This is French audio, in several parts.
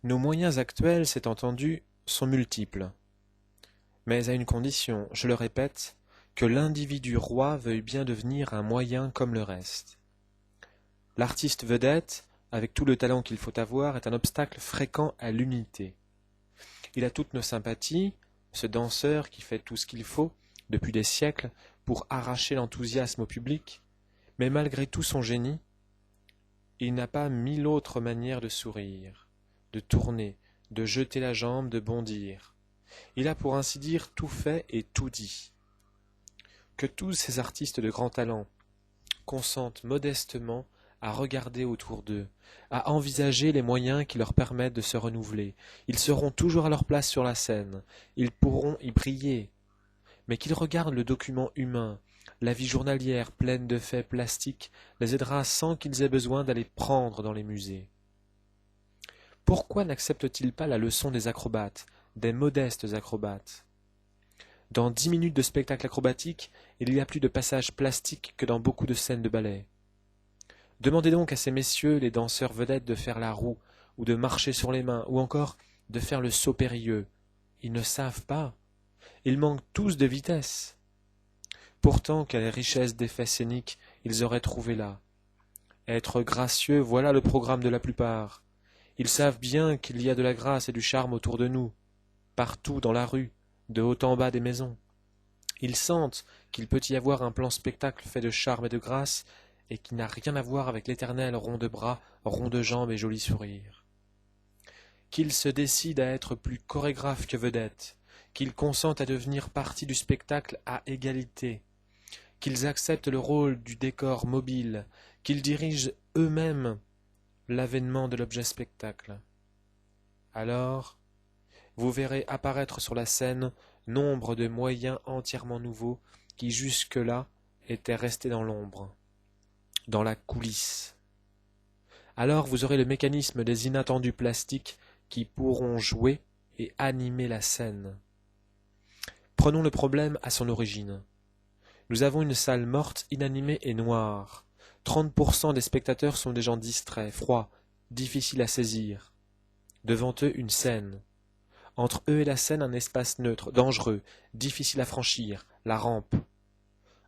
Nos moyens actuels, c'est entendu, sont multiples, mais à une condition, je le répète, que l'individu roi veuille bien devenir un moyen comme le reste. L'artiste vedette, avec tout le talent qu'il faut avoir, est un obstacle fréquent à l'unité. Il a toutes nos sympathies, ce danseur qui fait tout ce qu'il faut, depuis des siècles, pour arracher l'enthousiasme au public, mais malgré tout son génie, il n'a pas mille autres manières de sourire, de tourner, de jeter la jambe, de bondir. Il a pour ainsi dire tout fait et tout dit. Que tous ces artistes de grand talent consentent modestement à regarder autour d'eux, à envisager les moyens qui leur permettent de se renouveler. Ils seront toujours à leur place sur la scène, ils pourront y briller, mais qu'ils regardent le document humain, la vie journalière pleine de faits plastiques les aidera sans qu'ils aient besoin d'aller prendre dans les musées. Pourquoi n'acceptent-ils pas la leçon des acrobates, des modestes acrobates? Dans 10 minutes de spectacle acrobatique, il y a plus de passages plastiques que dans beaucoup de scènes de ballet. Demandez donc à ces messieurs les danseurs vedettes de faire la roue, ou de marcher sur les mains, ou encore de faire le saut périlleux. Ils ne savent pas. Ils manquent tous de vitesse. Pourtant, quelle richesse d'effets scéniques ils auraient trouvé là. Être gracieux, voilà le programme de la plupart. Ils savent bien qu'il y a de la grâce et du charme autour de nous, partout dans la rue, de haut en bas des maisons. Ils sentent qu'il peut y avoir un plan spectacle fait de charme et de grâce, et qui n'a rien à voir avec l'éternel rond de bras, rond de jambes et joli sourire. Qu'ils se décident à être plus chorégraphes que vedettes, qu'ils consentent à devenir partie du spectacle à égalité, qu'ils acceptent le rôle du décor mobile, qu'ils dirigent eux-mêmes l'avènement de l'objet spectacle. Alors, vous verrez apparaître sur la scène nombre de moyens entièrement nouveaux qui jusque-là étaient restés dans l'ombre, dans la coulisse. Alors vous aurez le mécanisme des inattendus plastiques qui pourront jouer et animer la scène. Prenons le problème à son origine. Nous avons une salle morte, inanimée et noire. 30% des spectateurs sont des gens distraits, froids, difficiles à saisir. Devant eux, une scène. Entre eux et la scène, un espace neutre, dangereux, difficile à franchir, la rampe.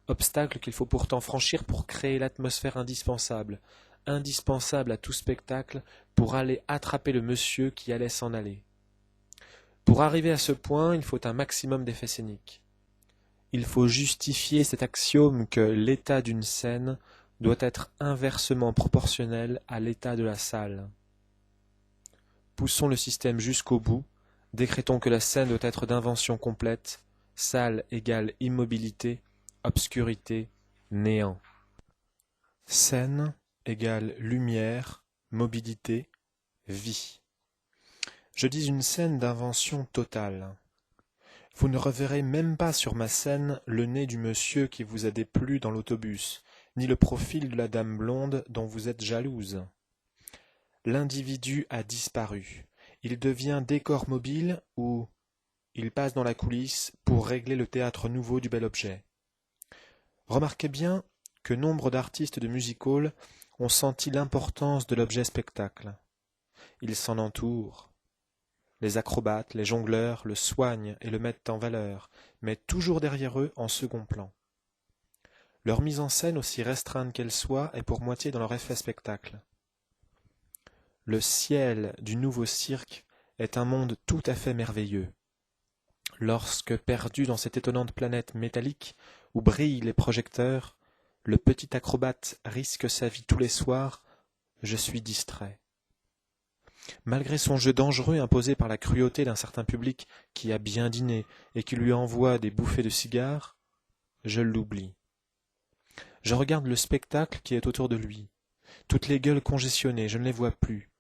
Obstacle qu'il faut pourtant franchir pour créer l'atmosphère indispensable, indispensable à tout spectacle pour aller attraper le monsieur qui allait s'en aller. Pour arriver à ce point, il faut un maximum d'effets scéniques. Il faut justifier cet axiome que l'état d'une scène doit être inversement proportionnel à l'état de la salle. Poussons le système jusqu'au bout, décrétons que la scène doit être d'invention complète, salle égale immobilité, obscurité, néant. Scène égale lumière, mobilité, vie. Je dis une scène d'invention totale. Vous ne reverrez même pas sur ma scène le nez du monsieur qui vous a déplu dans l'autobus, ni le profil de la dame blonde dont vous êtes jalouse. L'individu a disparu. Il devient décor mobile ou il passe dans la coulisse pour régler le théâtre nouveau du bel objet. Remarquez bien que nombre d'artistes de music-hall ont senti l'importance de l'objet spectacle. Ils s'en entourent. Les acrobates, les jongleurs le soignent et le mettent en valeur, mais toujours derrière eux en second plan. Leur mise en scène, aussi restreinte qu'elle soit, est pour moitié dans leur effet spectacle. Le ciel du nouveau cirque est un monde tout à fait merveilleux. Lorsque, perdu dans cette étonnante planète métallique où brillent les projecteurs, le petit acrobate risque sa vie tous les soirs, je suis distrait. Malgré son jeu dangereux imposé par la cruauté d'un certain public qui a bien dîné et qui lui envoie des bouffées de cigares, je l'oublie. Je regarde le spectacle qui est autour de lui. Toutes les gueules congestionnées, je ne les vois plus.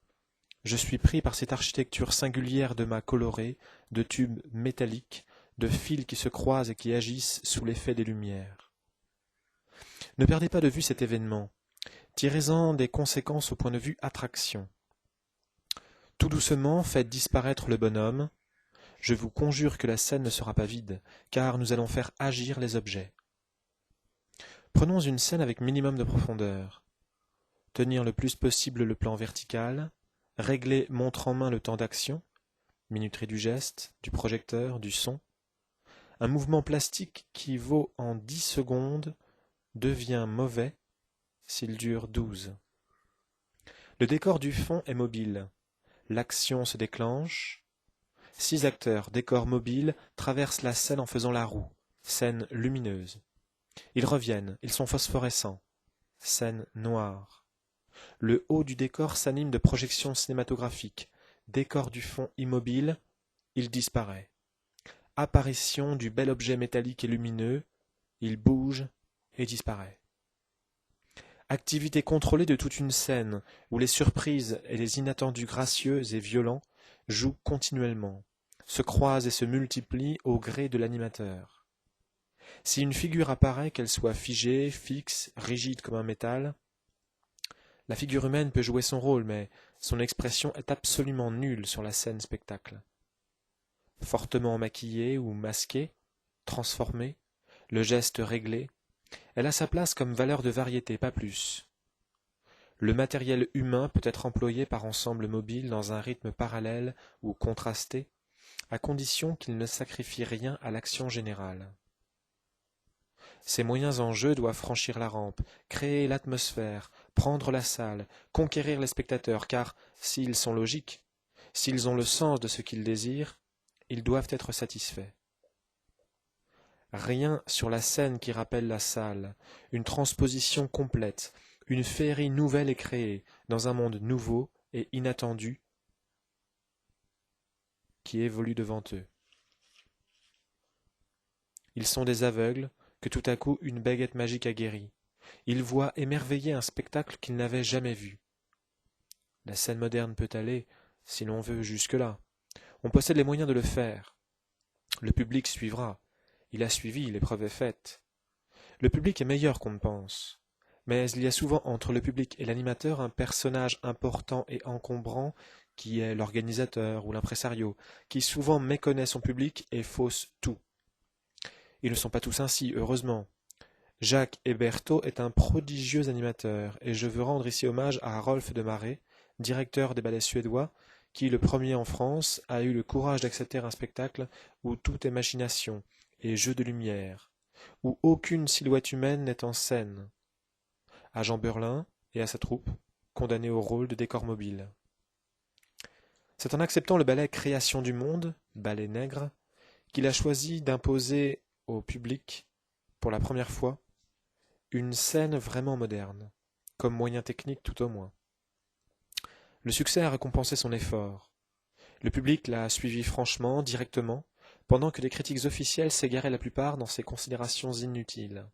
Je suis pris par cette architecture singulière de mâts colorés, de tubes métalliques, de fils qui se croisent et qui agissent sous l'effet des lumières. Ne perdez pas de vue cet événement. Tirez-en des conséquences au point de vue attraction. Tout doucement, faites disparaître le bonhomme. Je vous conjure que la scène ne sera pas vide, car nous allons faire agir les objets. Prenons une scène avec minimum de profondeur. Tenir le plus possible le plan vertical, Régler montre en main le temps d'action, minuterie du geste, du projecteur, du son. Un mouvement plastique qui vaut en 10 secondes devient mauvais s'il dure 12. Le décor du fond est mobile. L'action se déclenche. 6 acteurs, décor mobile, traversent la scène en faisant la roue. Scène lumineuse. Ils reviennent, ils sont phosphorescents. Scène noire. Le haut du décor s'anime de projections cinématographiques. Décor du fond immobile, il disparaît. Apparition du bel objet métallique et lumineux, il bouge et disparaît. Activité contrôlée de toute une scène, où les surprises et les inattendus gracieux et violents jouent continuellement, se croisent et se multiplient au gré de l'animateur. Si une figure apparaît, qu'elle soit figée, fixe, rigide comme un métal, la figure humaine peut jouer son rôle, mais son expression est absolument nulle sur la scène spectacle. Fortement maquillée ou masquée, transformée, le geste réglé, elle a sa place comme valeur de variété, pas plus. Le matériel humain peut être employé par ensemble mobile dans un rythme parallèle ou contrasté, à condition qu'il ne sacrifie rien à l'action générale. Ces moyens en jeu doivent franchir la rampe, créer l'atmosphère, prendre la salle, conquérir les spectateurs, car s'ils sont logiques, s'ils ont le sens de ce qu'ils désirent, ils doivent être satisfaits. Rien sur la scène qui rappelle la salle, une transposition complète, une féerie nouvelle est créée, dans un monde nouveau et inattendu qui évolue devant eux. Ils sont des aveugles que tout à coup une baguette magique a guéris. Ils voient émerveiller un spectacle qu'ils n'avaient jamais vu. La scène moderne peut aller, si l'on veut, jusque-là. On possède les moyens de le faire. Le public suivra. Il a suivi, l'épreuve est faite. Le public est meilleur qu'on ne pense. Mais il y a souvent entre le public et l'animateur un personnage important et encombrant qui est l'organisateur ou l'impresario, qui souvent méconnaît son public et fausse tout. Ils ne sont pas tous ainsi, heureusement. Jacques Hébertot est un prodigieux animateur, et je veux rendre ici hommage à Rolf de Maré, directeur des ballets suédois, qui, le premier en France, a eu le courage d'accepter un spectacle où tout est machination et jeu de lumière, où aucune silhouette humaine n'est en scène. À Jean Berlin et à sa troupe, condamnés au rôle de décor mobile. C'est en acceptant le ballet Création du monde, ballet nègre, qu'il a choisi d'imposer au public, pour la première fois, une scène vraiment moderne, comme moyen technique tout au moins. Le succès a récompensé son effort. Le public l'a suivi franchement, directement, pendant que les critiques officielles s'égaraient la plupart dans ces considérations inutiles.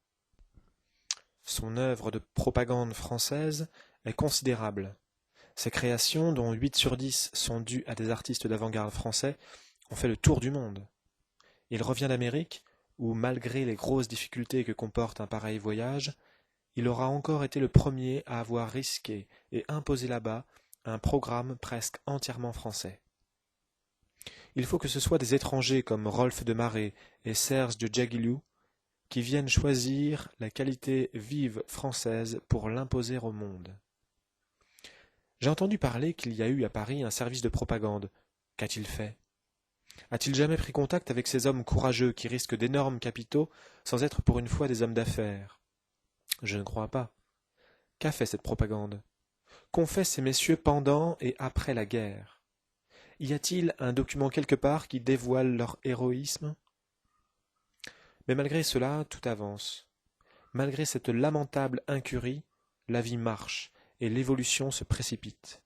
Son œuvre de propagande française est considérable. Ses créations, dont 8 sur 10 sont dues à des artistes d'avant-garde français, ont fait le tour du monde. Il revient d'Amérique, où, malgré les grosses difficultés que comporte un pareil voyage, il aura encore été le premier à avoir risqué et imposé là-bas un programme presque entièrement français. Il faut que ce soit des étrangers comme Rolf de Maré et Serge de Djaguiliou qui viennent choisir la qualité vive française pour l'imposer au monde. J'ai entendu parler qu'il y a eu à Paris un service de propagande. Qu'a-t-il fait? A-t-il jamais pris contact avec ces hommes courageux qui risquent d'énormes capitaux sans être pour une fois des hommes d'affaires? Je ne crois pas. Qu'a fait cette propagande? Qu'ont fait ces messieurs pendant et après la guerre? Y a-t-il un document quelque part qui dévoile leur héroïsme? Mais malgré cela, tout avance. Malgré cette lamentable incurie, la vie marche et l'évolution se précipite.